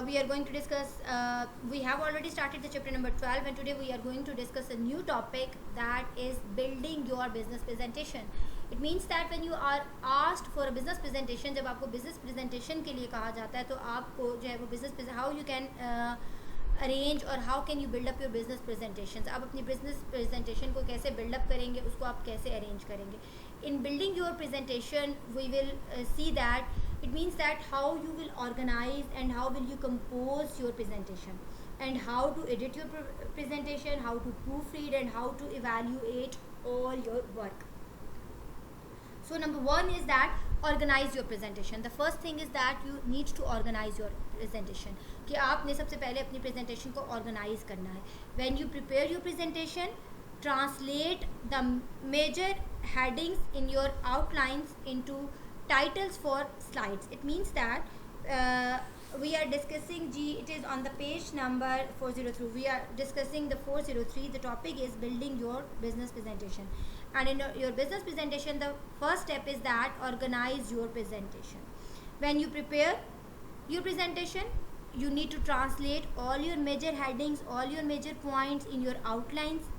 we are going to discuss, we have already started the chapter number 12, and today we are going to discuss a new topic, that is building your business presentation. It means that when you are asked for a business presentation, जब आपको business presentation के लिए कहा जाता है तो आपको जो है वो business how you can arrange और how can you build up your business presentations, आप अपनी business presentation को कैसे build up करेंगे, उसको आप कैसे arrange करेंगे. In building your presentation, we will see that it means that how you will organize and how will you compose your presentation, and how to edit your presentation, how to proofread, and how to evaluate all your work. So number one is that organize your presentation. The first thing is that you need to organize your presentation, कि आपने सबसे पहले अपनी presentation को organize करना है. When you prepare your presentation, translate the major headings in your outlines into titles for slides. It means that we are discussing, it is on the page number 403. We are discussing the 403. The topic is building your business presentation. And in your business presentation, the first step is that organize your presentation. When you prepare your presentation, you need to translate all your major headings, all your major points in your outlines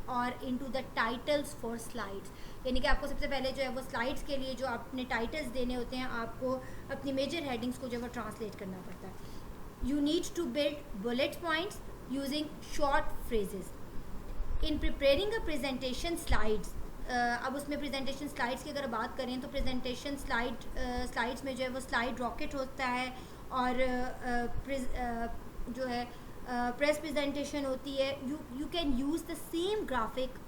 और into the titles for slides. यानी कि आपको सबसे पहले जो है वो slides के लिए जो आपने टाइटल्स देने होते हैं, आपको अपनी मेजर हेडिंग्स को जो है वो ट्रांसलेट करना पड़ता है. You need to build bullet points using short phrases. In preparing a presentation slides, अब उसमें प्रेजेंटेशन स्लाइड्स की अगर बात करें तो प्रेजेंटेशन स्लाइड्स में जो है वो स्लाइड रॉकेट होता है, और जो है प्रेस प्रेजेंटेशन होती है. You can use the same graphic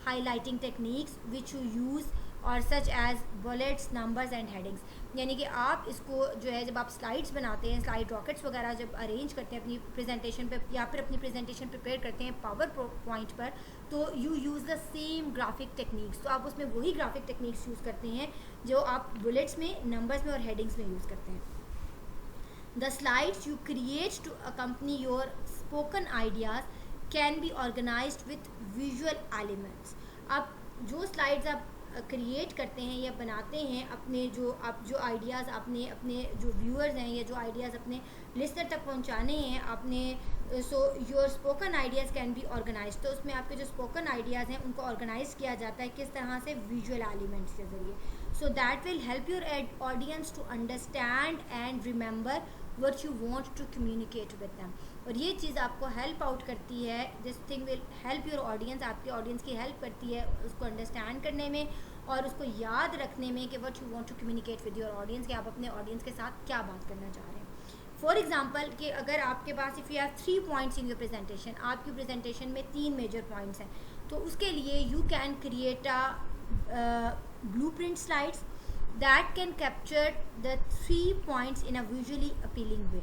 highlighting techniques which you use और such as bullets, numbers and headings. यानी कि आप इसको जो है जब आप स्लाइड्स बनाते हैं, स्लाइड रॉकेट्स वगैरह जब अरेंज करते हैं अपनी प्रेजेंटेशन पे, या फिर अपनी प्रेजेंटेशन प्रिपेयर करते हैं पावर पॉइंट पर, तो you use the same graphic techniques. तो आप उसमें वही ग्राफिक टेक्निक्स यूज़ करते हैं जो आप बुलेट्स में, नंबर्स में और हेडिंग्स में यूज़ करते हैं. The slides you create to accompany your spoken ideas can be organized with visual elements. आप जो slides आप क्रिएट करते हैं या बनाते हैं, अपने जो आइडियाज़ आपने अपने जो व्यूअर्स हैं या जो आइडियाज़ अपने लिसनर तक पहुंचाने हैं आपने, so your spoken ideas can be organize. तो उसमें आपके जो स्पोकन आइडियाज़ हैं उनको ऑर्गेनाइज किया जाता है किस तरह से, विजुअल एलिमेंट्स के ज़रिए. So that will help your audience to understand and remember what you want to communicate with them. और ये चीज़ आपको हेल्प आउट करती है, this thing will help your audience, आपके ऑडियंस की हेल्प करती है उसको अंडरस्टैंड करने में और उसको याद रखने में कि what you want to communicate with your audience, कि आप अपने ऑडियंस के साथ क्या बात करना चाह रहे हैं. फॉर एग्जाम्पल कि अगर आपके पास if you have 3 points in your presentation, आपकी प्रेजेंटेशन में 3 मेजर पॉइंट्स हैं, तो उसके लिए you can create a blueprint slides that can capture the 3 points in a visually appealing way,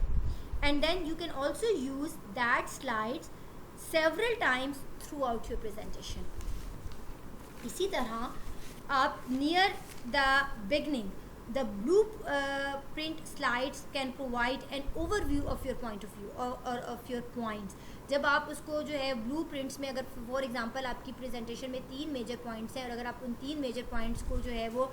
and then you can also use that slides several times throughout your presentation. इसी तरह आप near the beginning, the blueprint slides can provide an overview of your point of view or of your points. जब आप उसको जो है blue prints में, अगर फॉर एग्जांपल आपकी प्रेजेंटेशन में 3 मेजर पॉइंट्स हैं और अगर आप उन 3 मेजर पॉइंट्स को जो है वो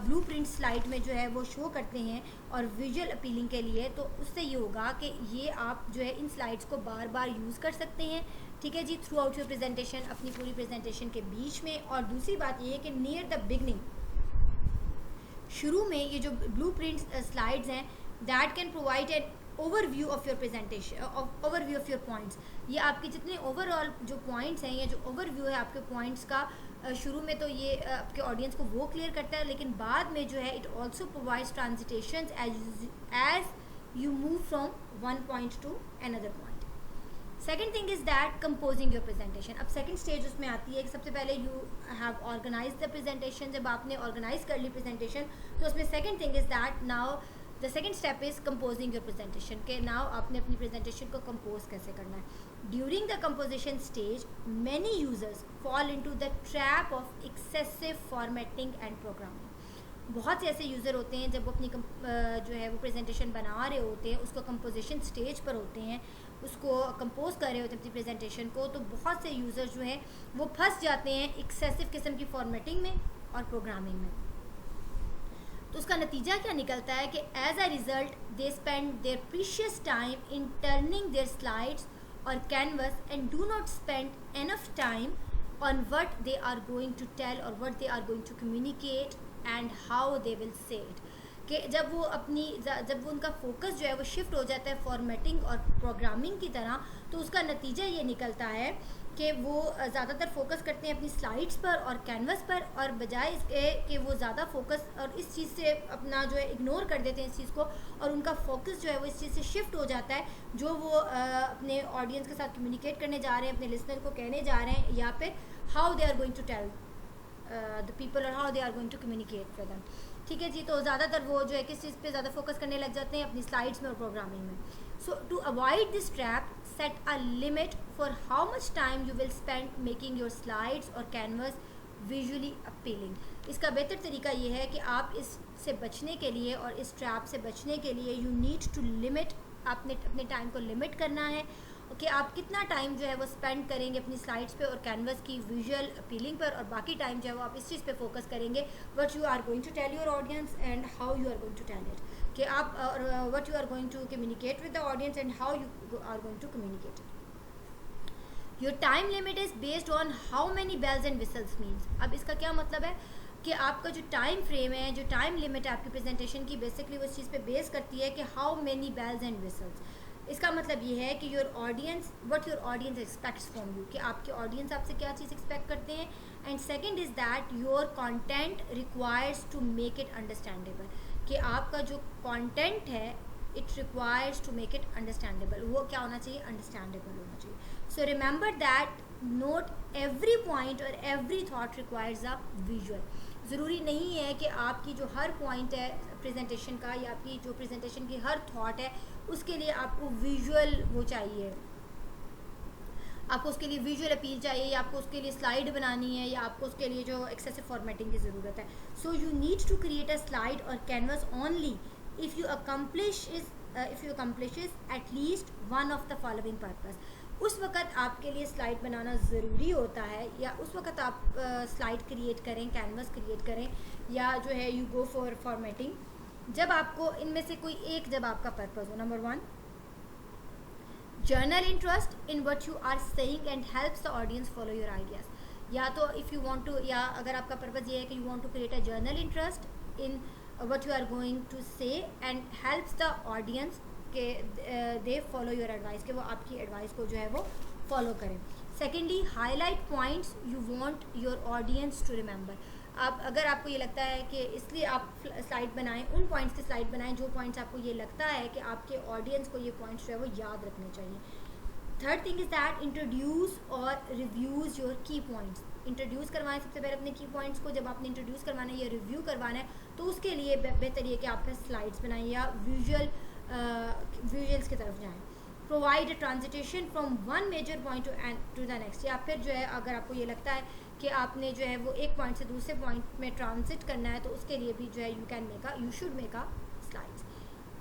ब्लू प्रिंट स्लाइड में जो है वो शो करते हैं और विजुअल अपीलिंग के लिए, तो उससे ये होगा कि ये आप जो है इन स्लाइड्स को बार बार यूज़ कर सकते हैं. ठीक है जी, थ्रू आउट योर प्रेजेंटेशन, अपनी पूरी प्रेजेंटेशन के बीच में. और दूसरी बात ये है कि नियर द बिगनिंग, शुरू में ये जो ब्लू प्रिंट स्लाइड्स हैं, that can provide an overview of your presentation, overview of your points. ये आपके जितने ओवरऑल जो पॉइंट्स हैं या जो ओवरव्यू है आपके पॉइंट्स का, शुरू में तो ये आपके ऑडियंस को वो क्लियर करता है, लेकिन बाद में जो है it also provides transitions as you move from one point to another point. Second thing is that composing your presentation. अब सेकेंड स्टेज उसमें आती है कि सबसे पहले you have organize the presentation. जब आपने ऑर्गेनाइज कर ली प्रेजेंटेशन, तो उसमें second thing is that now the second step is composing your presentation, के नाउ आपने अपनी प्रेजेंटेशन को कंपोज कैसे करना है. During the composition stage many users fall into the trap of excessive formatting and programming. बहुत से ऐसे यूज़र होते हैं जब वो अपनी जो है वो प्रेजेंटेशन बना रहे होते हैं, उसको कंपोजिशन स्टेज पर होते हैं, उसको कंपोज कर रहे होते हैं अपनी प्रेजेंटेशन को, तो बहुत से यूज़र जो हैं वो फंस जाते हैं एक्सेसिव किस्म की फॉर्मेटिंग में और प्रोग्रामिंग में. तो उसका नतीजा क्या निकलता है कि as a result they spend their precious time in turning their slides और canvas and do not spend enough time on what they are going to tell और what they are going to communicate and how they will say it. कि जब वो उनका focus जो है वो shift हो जाता है फॉर्मेटिंग और प्रोग्रामिंग की तरह, तो उसका नतीजा ये निकलता है कि वो ज़्यादातर फोकस करते हैं अपनी स्लाइड्स पर और कैनवस पर, और बजाय इसके कि वो ज़्यादा फोकस और इस चीज़ से अपना जो है इग्नोर कर देते हैं इस चीज़ को, और उनका फोकस जो है वो इस चीज़ से शिफ्ट हो जाता है जो वो अपने ऑडियंस के साथ कम्युनिकेट करने जा रहे हैं, अपने लिसनर को कहने जा रहे हैं, या फिर how they are going to tell the people और how they are going to communicate with them. ठीक है जी, तो ज़्यादातर वो जो है किस चीज़ पे ज़्यादा फोकस करने लग जाते हैं, अपनी स्लाइड्स में और प्रोग्रामिंग में। So to avoid this trap, set a limit for how much time you will spend making your slides और कैनवस विजुअली अपीलिंग। इसका बेहतर तरीका ये है कि आप इससे बचने के लिए और इस ट्रैप से बचने के लिए यू नीड टू लिमिट, आपने अपने टाइम को लिमिट करना है कि आप कितना टाइम जो है वो स्पेंड करेंगे अपनी स्लाइड्स पे और कैनवस की विजुअल अपीलिंग पर, और बाकी टाइम जो है वो आप इस चीज़ पे फोकस करेंगे what you are going to tell your audience and how you are going to tell it, कि आप what you are going to communicate with the audience and how you are going to communicate it. Your time limit is based on how many bells and whistles means. अब इसका क्या मतलब है कि आपका जो टाइम फ्रेम है, जो टाइम लिमिट है आपकी प्रेजेंटेशन की, बेसिकली वो इस चीज़ पे बेस करती है कि how many bells and whistles. इसका मतलब ये है कि your audience, what your audience expects from you, कि आपके ऑडियंस आपसे क्या चीज़ एक्सपेक्ट करते हैं। And second is that your content requires to make it understandable, कि आपका जो कंटेंट है it requires to make it understandable, वो क्या होना चाहिए, अंडरस्टैंडेबल होना चाहिए। So remember that note every point और every thought requires a visual. ज़रूरी नहीं है कि आपकी जो हर पॉइंट है प्रेजेंटेशन का, या आपकी जो प्रेजेंटेशन की हर थॉट है उसके लिए आपको विजुअल वो चाहिए, आपको उसके लिए विजुअल अपील चाहिए, या आपको उसके लिए स्लाइड बनानी है, या आपको उसके लिए जो एक्सेसिव फॉर्मेटिंग की ज़रूरत है। So you need to create a slide और canvas only if you accomplish at least one of the following purpose. उस वक़्त आपके लिए स्लाइड बनाना ज़रूरी होता है, या उस वक़्त आप स्लाइड क्रिएट करें, कैनवस क्रिएट करें, या जो है यू गो फॉर फॉर्मेटिंग, जब आपको इनमें से कोई एक, जब आपका पर्पस हो। Number 1, general interest in what you are saying and helps the audience follow your ideas. या तो इफ़ यू वांट टू, या अगर आपका पर्पस ये है कि you want to create a general interest in what you are going to say and helps the audience के they follow your advice, कि वो आपकी एडवाइस को जो है वो फॉलो करें। Secondly, highlight points you want your audience to remember. आप अगर आपको ये लगता है कि इसलिए आप स्लाइड बनाएं, उन पॉइंट्स की स्लाइड बनाएं जो पॉइंट्स आपको ये लगता है कि आपके ऑडियंस को ये पॉइंट्स जो है वो याद रखने चाहिए। Third thing is that introduce और रिव्यूज़ योर की पॉइंट्स। इंट्रोड्यूस करवाएं सबसे पहले अपने की पॉइंट्स को। जब आपने इंट्रोड्यूस करवाना है या रिव्यू करवाना है, तो उसके लिए बेहतर ये कि आपने स्लाइड्स बनाएं या विजुअल्स की तरफ जाएँ। Provide a transition from one major point to the next, या फिर जो है अगर आपको ये लगता है कि आपने जो है वो एक पॉइंट से दूसरे पॉइंट में ट्रांजिट करना है, तो उसके लिए भी जो है you should make a slides.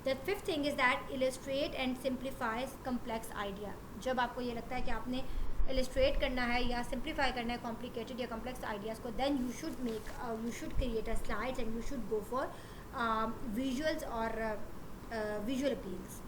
The fifth thing is that illustrate and simplifies complex idea. जब आपको ये लगता है कि आपने इलस्ट्रेट करना है या सिंप्लीफाई करना है कॉम्प्लिकेटेड या कम्प्लेक्स आइडियाज़ को, then you should create a slides and you should go for visuals और विजुअल अपील्स।